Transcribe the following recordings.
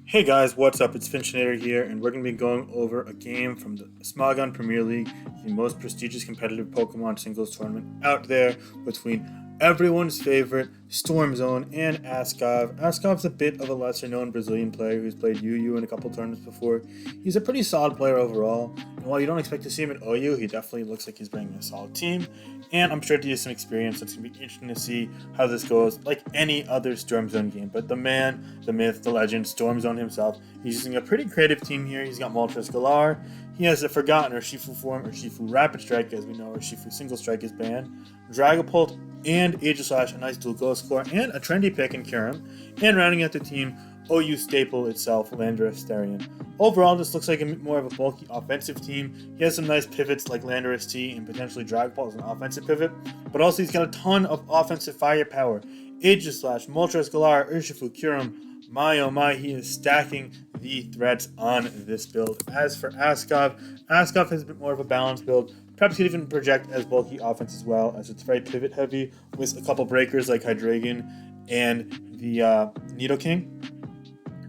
Hey guys, what's up? It's Finchinator here, and we're going to be going over a game from the Smogon Premier League, the most prestigious competitive Pokemon singles tournament out there, between everyone's favorite Storm Zone and Askov. Askov's a bit of a lesser-known Brazilian player who's played UU in a couple tournaments before. He's a pretty solid player overall, and while you don't expect to see him at OU, he definitely looks like he's bringing a solid team, and I'm sure to use some experience. It's going to be interesting to see how this goes, like any other Storm Zone game. But the man, the myth, the legend, Storm Zone himself, he's using a pretty creative team here. He's got Moltres Galar. He has the Forgotten Urshifu form, Urshifu Rapid Strike, as we know Urshifu Single Strike is banned, Dragapult, and Aegislash, a nice dual Ghost Core, and a trendy pick in Kyurem. And rounding out the team, OU staple itself, Landorus Therian. Overall, this looks like more of a bulky offensive team. He has some nice pivots like Landorus T and potentially Dragapult as an offensive pivot, but also he's got a ton of offensive firepower. Aegislash, Moltres Galar, Urshifu, Kyurem. My oh my, he is stacking the threats on this build. As for Askov, Askov has a bit more of a balanced build. Perhaps could even project as bulky offense as well, as it's very pivot heavy with a couple breakers like Hydreigon and the Nidoking.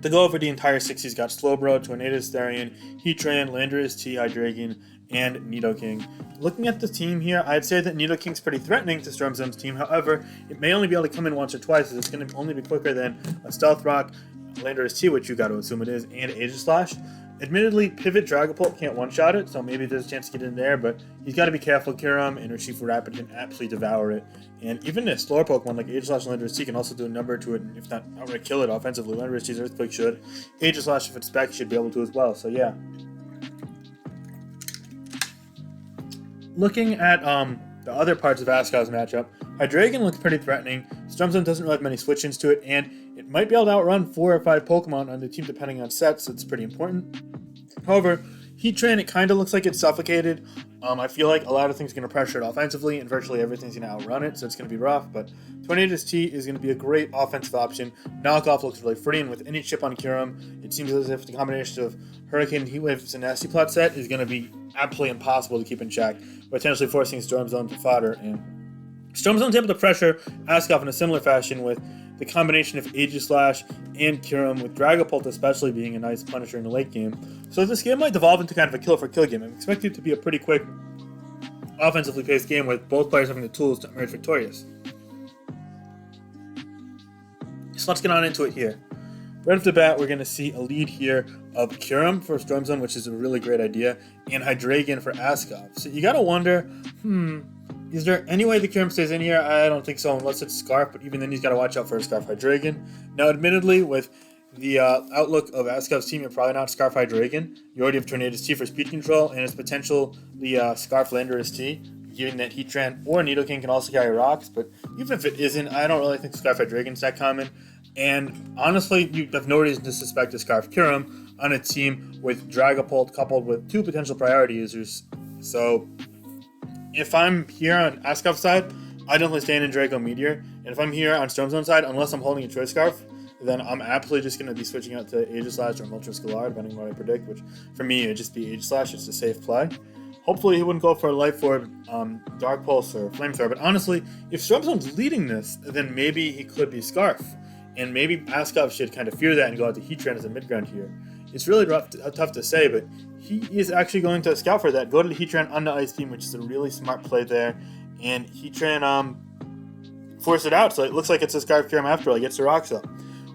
To go over the entire six, he's got Slowbro, Tornadus Therian, Heatran, Landorus T, Hydreigon, and Nidoking. Looking at the team here, I'd say that Nidoking's pretty threatening to Storm Zone's team. However, it may only be able to come in once or twice, as it's going to only be quicker than a Stealth Rock, Landorus T, which you got to assume it is, and Aegislash. Admittedly, Pivot Dragapult can't one-shot it, so maybe there's a chance to get in there, but he's got to be careful. Kyurem and Urshifu Rapid can absolutely devour it. And even a slower Pokemon like Aegislash and Landorus T can also do a number to it, and if not outright kill it offensively. Landorus T's Earthquake should. Aegislash, if it's spec, should be able to as well, so yeah. Looking at the other parts of Askov's matchup, Hydreigon looks pretty threatening. Storm Zone doesn't really have many switch-ins to it, and it might be able to outrun 4 or 5 Pokemon on the team depending on sets, so it's pretty important. However, Heatran, it kind of looks like it's suffocated. I feel like a lot of things are going to pressure it offensively, and virtually everything's going to outrun it, so it's going to be rough. But Tornadus T is going to be a great offensive option. Knockoff looks really free, and with any chip on Kyurem, it seems as if the combination of Hurricane, Heatwave, and Nasty Plot set is going to be absolutely impossible to keep in check, potentially forcing Storm Zone to fodder. And Storm Zone's able to pressure Askov in a similar fashion with the combination of Aegislash and Kyurem, with Dragapult especially being a nice punisher in the late game. So this game might devolve into kind of a kill-for-kill game. I'm expecting it to be a pretty quick, offensively paced game with both players having the tools to emerge victorious. So let's get on into it here. Right off the bat, we're going to see a lead here of Kyurem for Storm Zone, which is a really great idea, and Hydreigon for Askov. So you got to wonder, is there any way the Kyurem stays in here? I don't think so, unless it's Scarf, but even then he's got to watch out for a Scarf Hydreigon. Now, admittedly, with the outlook of Askov's team, you're probably not Scarf Hydreigon. You already have Tornadus T for speed control, and it's potential the Scarf Landorus T, given that Heatran or Nidoking can also carry rocks, but even if it isn't, I don't really think Scarf Hydreigon's that common. And honestly, you have no reason to suspect a Scarf Kyurem on a team with Dragapult coupled with 2 potential priority users. So if I'm here on Askov's side, I definitely stand in Draco Meteor. And if I'm here on Storm Zone side, unless I'm holding a Choice Scarf, then I'm absolutely just going to be switching out to Aegislash or Moltres Galar, depending on what I predict, which for me, it'd just be Aegislash. It's a safe play. Hopefully he wouldn't go for a Life Orb, Dark Pulse, or Flamethrower. But honestly, if Storm Zone's leading this, then maybe he could be Scarf. And maybe Askov should kind of fear that and go out to Heatran as a mid-ground here. It's really tough to say, but he is actually going to scout for that. Go to the Heatran on the Ice Beam, which is a really smart play there. And Heatran force it out, so it looks like it's a Scarf Kyurem after all. He gets the Rocks up,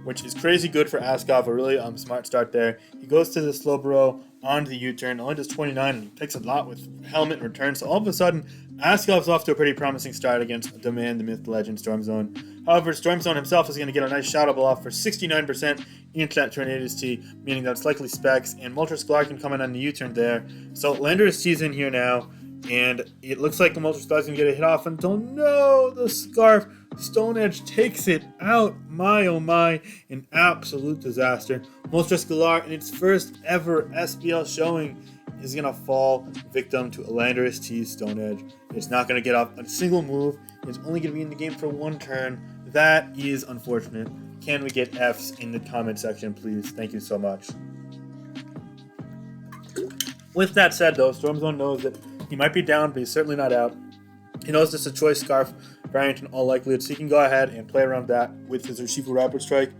which is crazy good for Askov. A really smart start there. He goes to the Slowbro onto the U-turn, only does 29, and he picks a lot with Helmet in return. So all of a sudden, Askov's off to a pretty promising start against the man, the myth, the legend, Storm Zone. However, Storm Zone himself is going to get a nice Shadow Ball off for 69% into that Tornadus T, meaning that it's likely Specs, and Moltres Galar can come in on the U-turn there. So Landorus T's in here now, and it looks like the Moltres Galar's going to get a hit off until, no, the Scarf Stone Edge takes it out. My oh my, an absolute disaster. Moltres Galar, in its first ever SPL showing, is going to fall victim to a Landorus T Stone Edge. It's not going to get off a single move. It's only going to be in the game for 1 turn. That is unfortunate. Can we get Fs in the comment section, please? Thank you so much. With that said, though, Storm Zone knows that he might be down, but he's certainly not out. He knows this is a Choice Scarf variant in all likelihood, so he can go ahead and play around that with his Urshifu Rapid Strike.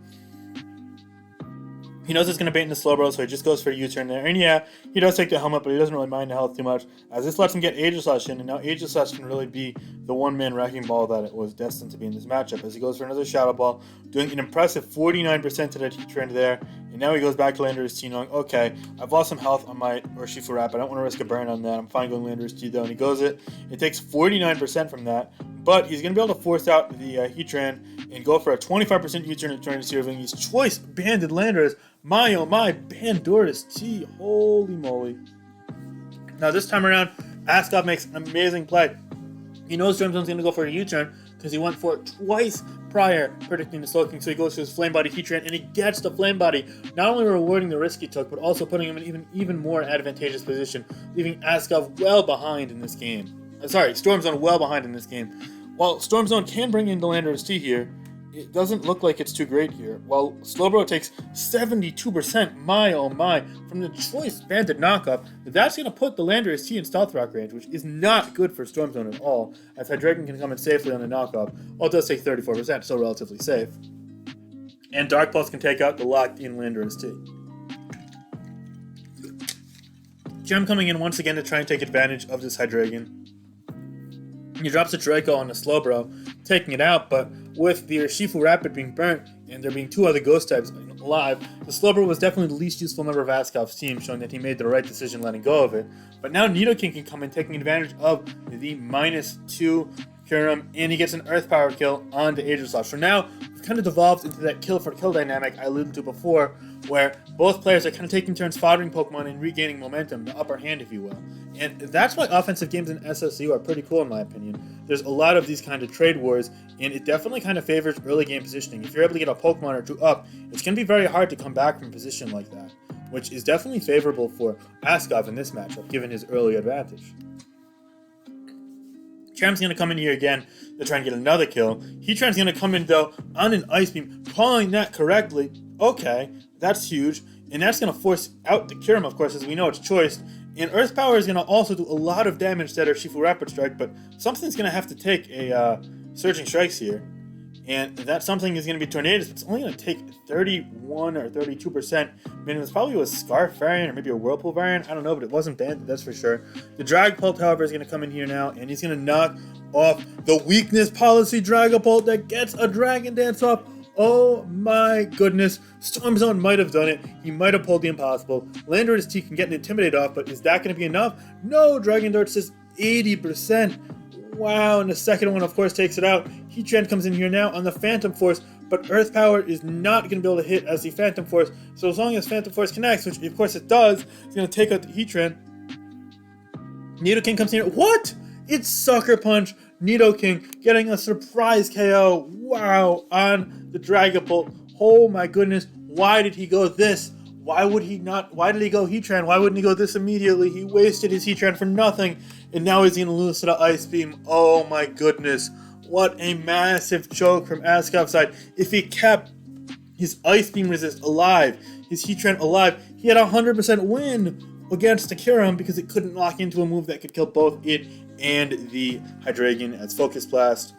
He knows it's going to bait in the slow bro, so he just goes for a U-turn there. And yeah, he does take the helmet, but he doesn't really mind the health too much, as this lets him get Aegislash in, and now Aegislash can really be the one-man wrecking ball that it was destined to be in this matchup, as he goes for another Shadow Ball, doing an impressive 49% to that Heatran there, and now he goes back to Landorus T, knowing, okay, I've lost some health on my Urshifu Wrap, I don't want to risk a burn on that, I'm fine going Landorus T though, and he goes it. It takes 49% from that, but he's going to be able to force out the Heatran and go for a 25% U-turn and turn to his choice banded Landorus. My oh my, Bandorus T, holy moly. Now this time around, Askov makes an amazing play. He knows Storm Zone's going to go for a U-turn because he went for it twice prior predicting the Slowking, so he goes to his Flame Body Heatran and he gets the Flame Body, not only rewarding the risk he took, but also putting him in even more advantageous position, leaving Askov well behind in this game. Storm Zone well behind in this game. While Storm Zone can bring in the Landorus T here, it doesn't look like it's too great here. While Slowbro takes 72%, my oh my, from the choice banded knockoff, that's going to put the Landorus T in Stealth Rock range, which is not good for Storm Zone at all, as Hydreigon can come in safely on the knockoff. Well, it does take 34%, still relatively safe. And Dark Pulse can take out the locked-in Landorus T. Gem coming in once again to try and take advantage of this Hydreigon. He drops a Draco on the Slowbro, taking it out, but with the Urshifu Rapid being burnt and there being two other Ghost types alive, the Slowbro was definitely the least useful member of Askov's team, showing that he made the right decision letting go of it. But now Nidoking can come in, taking advantage of the -2 Kyurem, and he gets an Earth Power kill onto Aegislash. So now we've kind of devolved into that kill for kill dynamic I alluded to before, where both players are kind of taking turns foddering Pokemon and regaining momentum, the upper hand if you will. And that's why offensive games in SSU are pretty cool in my opinion. There's a lot of these kind of trade wars, and it definitely kind of favors early game positioning. If you're able to get a Pokemon or two up, it's going to be very hard to come back from a position like that, which is definitely favorable for Askov in this matchup, given his early advantage. Cham's going to come in here again to try and get another kill. Heatran's going to come in, though, on an Ice Beam, calling that correctly. Okay, that's huge. And that's going to force out the Kyurem, of course, as we know it's choiced. And Earth Power is going to also do a lot of damage to that Urshifu Rapid Strike, but something's going to have to take a Surging Strikes here. And that something is going to be Tornadus, but it's only going to take 31 or 32%. I mean, it's probably a Scarf variant or maybe a Whirlpool variant. I don't know, but it wasn't banned, that's for sure. The Dragapult, however, is going to come in here now, and he's going to knock off the Weakness Policy Dragapult that gets a Dragon Dance off. Oh my goodness. Storm Zone might have done it. He might have pulled the impossible. Landorus T can get an Intimidate off, but is that going to be enough? No, Dragon Dart says 80%. Wow, and the second one, of course, takes it out. Heatran comes in here now on the Phantom Force, but Earth Power is not going to be able to hit as the Phantom Force. So as long as Phantom Force connects, which of course it does, it's going to take out the Heatran. Nidoking comes in here. What? It's Sucker Punch. Nidoking getting a surprise KO. Wow, on the Dragapult. Oh my goodness. Why did he go this? Why would he not? Why did he go Heatran? Why wouldn't he go this immediately? He wasted his Heatran for nothing, and now he's going to lose to the Ice Beam. Oh my goodness. What a massive choke from Askov's side. If he kept his Ice Beam resist alive, his Heatran alive, he had a 100% win against the Kyurem because it couldn't lock into a move that could kill both it and the Hydreigon, as Focus Blast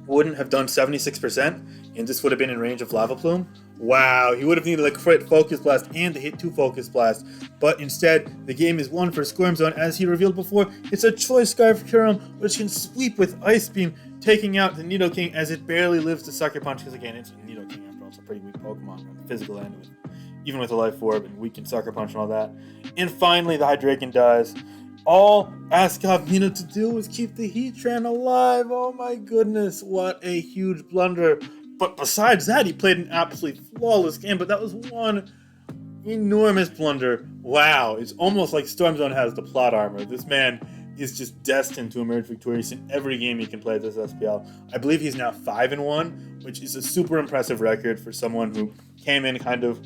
wouldn't have done 76%, and this would have been in range of Lava Plume. Wow, he would have needed a crit Focus Blast and to hit 2 Focus Blasts, but instead, the game is won for Storm Zone. As he revealed before, it's a Choice Scarf Kyurem, which can sweep with Ice Beam, taking out the Nidoking as it barely lives to Sucker Punch, because again, it's a Nidoking after all, it's a pretty weak Pokemon on the physical end of it, even with a Life Orb and weak in Sucker Punch and all that. And finally, the Hydreigon dies. All Askov needed to do was keep the Heatran alive. Oh my goodness, what a huge blunder. But besides that, he played an absolutely flawless game, but that was one enormous blunder. Wow, it's almost like Storm Zone has the plot armor. This man is just destined to emerge victorious in every game he can play this SPL. I believe he's now 5-1, which is a super impressive record for someone who came in kind of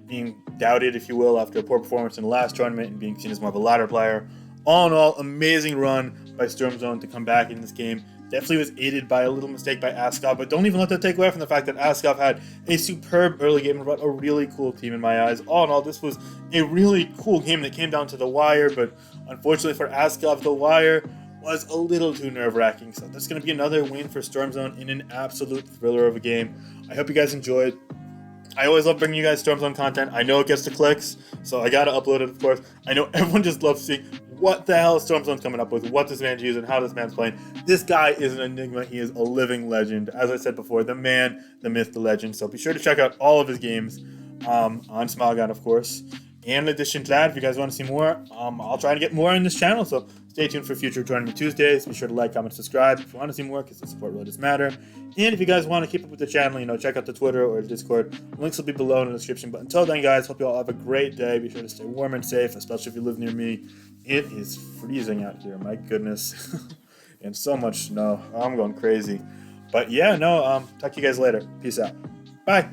being doubted, if you will, after a poor performance in the last tournament and being seen as more of a ladder player. All in all, amazing run by Storm Zone to come back in this game. Definitely was aided by a little mistake by Askov, but don't even let that take away from the fact that Askov had a superb early game and brought a really cool team in my eyes. All in all, this was a really cool game that came down to the wire, but unfortunately for Askov, the wire was a little too nerve-wracking. So this is going to be another win for Storm Zone in an absolute thriller of a game. I hope you guys enjoyed. I always love bringing you guys Storm Zone content. I know it gets the clicks, so I gotta upload it, of course. I know everyone just loves seeing what the hell Storm Zone's coming up with, what this man's using, how this man's playing. This guy is an enigma. He is a living legend. As I said before, the man, the myth, the legend. So be sure to check out all of his games on Smogon, of course. And in addition to that, if you guys want to see more, I'll try to get more on this channel. So stay tuned for future Join Me Tuesdays. Be sure to like, comment, subscribe if you want to see more, because the support really does matter. And if you guys want to keep up with the channel, check out the Twitter or the Discord. Links will be below in the description. But until then, guys, hope you all have a great day. Be sure to stay warm and safe, especially if you live near me. It is freezing out here, my goodness. And so much snow. I'm going crazy. But yeah, talk to you guys later. Peace out. Bye.